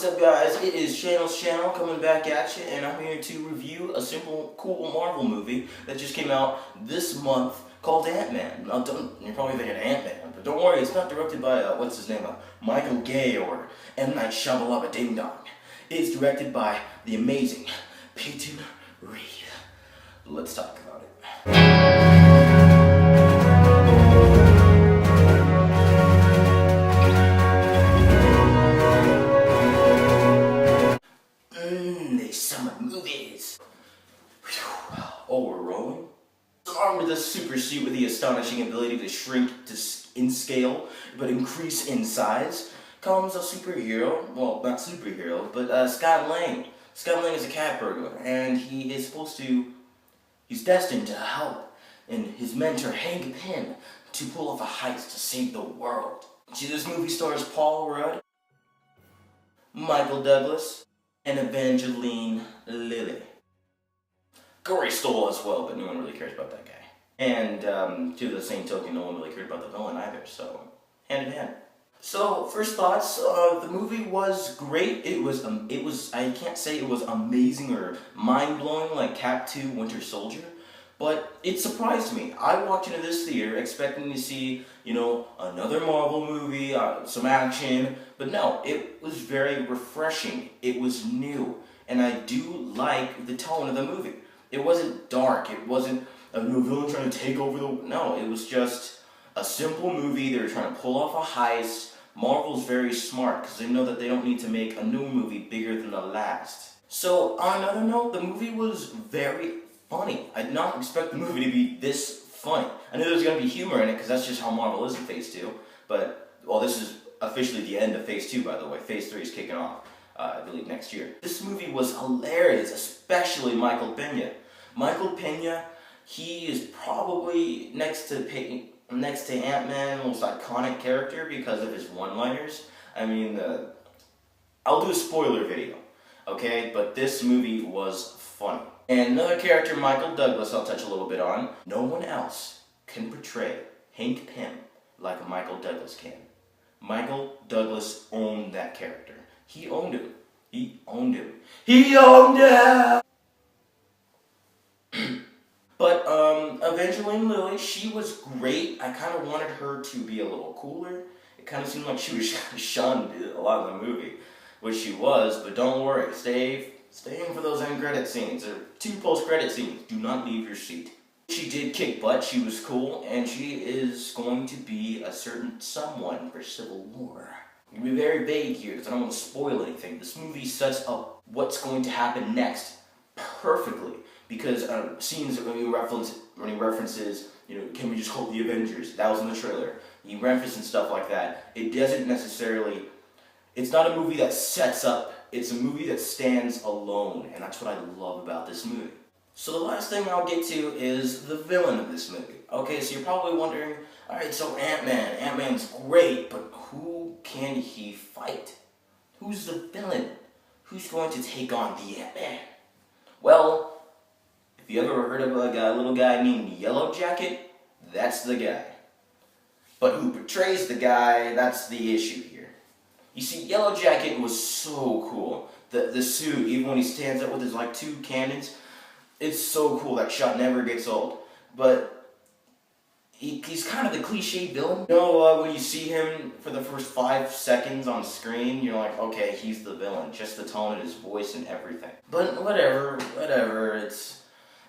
What's up, guys? It is Channel's Channel coming back at you, and I'm here to review a simple, cool Marvel movie that just came out this month called Ant-Man. Now, you're probably thinking Ant-Man, but don't worry, it's not directed by, what's his name, Michael Gay or M. Night Shyamalan Ding Dong. It's directed by the amazing Peyton Reed. Let's talk about it. These summer movies. Whew. Oh, we're rolling? Armed with a super suit with the astonishing ability to shrink in scale, but increase in size, comes a superhero. Well, not superhero, but Scott Lang. Scott Lang is a cat burglar, and he's destined to help and his mentor Hank Pym to pull off a heist to save the world. See, this movie stars Paul Rudd, Michael Douglas, and Evangeline Lilly. Corey Stoll as well, but no one really cares about that guy. And to the same token, no one really cared about the villain either, so hand in hand. So, first thoughts, the movie was great. It was, I can't say it was amazing or mind-blowing like Cap 2 Winter Soldier, but it surprised me. I walked into this theater expecting to see, another Marvel movie, some action, but no, it was very refreshing. It was new, and I do like the tone of the movie. It wasn't dark, it wasn't a new villain trying to take over no, it was just a simple movie. They were trying to pull off a heist. Marvel's very smart, because they know that they don't need to make a new movie bigger than the last. So, on another note, the movie was very funny. I did not expect the movie to be this funny. I knew there was going to be humor in it, because that's just how Marvel is in Phase 2. But, well, this is officially the end of Phase 2, by the way. Phase 3 is kicking off, I believe, next year. This movie was hilarious, especially Michael Pena. Michael Pena, he is probably next to Ant-Man, most iconic character because of his one-liners. I mean, I'll do a spoiler video, okay? But this movie was funny. And another character, Michael Douglas, I'll touch a little bit on. No one else can portray Hank Pym like Michael Douglas can. Michael Douglas owned that character. He owned him. He owned him. He owned him! But Evangeline Lilly, she was great. I kind of wanted her to be a little cooler. It kind of seemed like she was shunned a lot in the movie, which she was, but don't worry. Stay in for those end credit scenes. There are 2 post-credit scenes. Do not leave your seat. She did kick butt. She was cool, and she is going to be a certain someone for Civil War. I'm going to be very vague here because I don't want to spoil anything. This movie sets up what's going to happen next perfectly. Because scenes when he references, can we just call it the Avengers? That was in the trailer. He references stuff like that. It doesn't necessarily. It's not a movie that sets up. It's a movie that stands alone, and that's what I love about this movie. So the last thing I'll get to is the villain of this movie. Okay, so you're probably wondering, all right, so Ant-Man. Ant-Man's great, but who can he fight? Who's the villain? Who's going to take on the Ant-Man? Well, if you ever heard of a little guy named Yellow Jacket, that's the guy. But who portrays the guy, that's the issue here. You see, Yellow Jacket was so cool. The suit, even when he stands up with his 2 cannons, it's so cool. That shot never gets old. But he's kind of the cliche villain. When you see him for the first 5 seconds on screen, you're like, okay, he's the villain. Just the tone of his voice and everything. But whatever.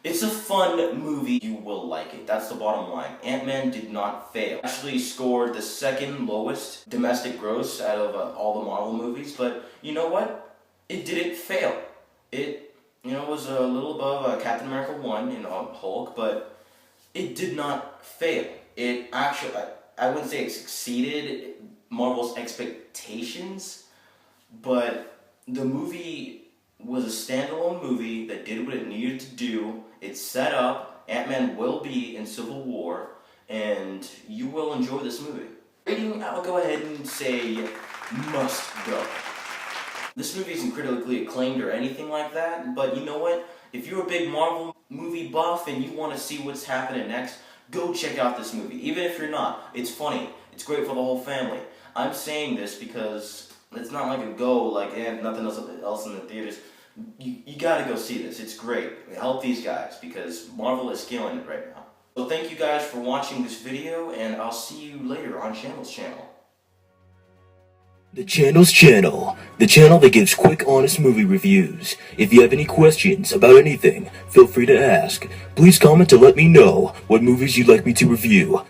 It's a fun movie. You will like it. That's the bottom line. Ant-Man did not fail. Actually scored the 2nd lowest domestic gross out of all the Marvel movies. But you know what? It didn't fail. It, was a little above Captain America 1 and Hulk, but it did not fail. It actually, I wouldn't say it exceeded Marvel's expectations, but the movie was a standalone movie that did what it needed to do. It's set up. Ant-Man will be in Civil War, and you will enjoy this movie. Rating, I'll go ahead and say must go. This movie isn't critically acclaimed or anything like that, but you know what? If you're a big Marvel movie buff and you want to see what's happening next, go check out this movie. Even if you're not, it's funny. It's great for the whole family. I'm saying this because It's not like a go, like, nothing else in the theaters. You gotta go see this. It's great. Help these guys because Marvel is killing it right now. So thank you guys for watching this video, and I'll see you later on Channel's channel. The Channel's channel, the channel that gives quick, honest movie reviews. If you have any questions about anything, feel free to ask. Please comment to let me know what movies you'd like me to review.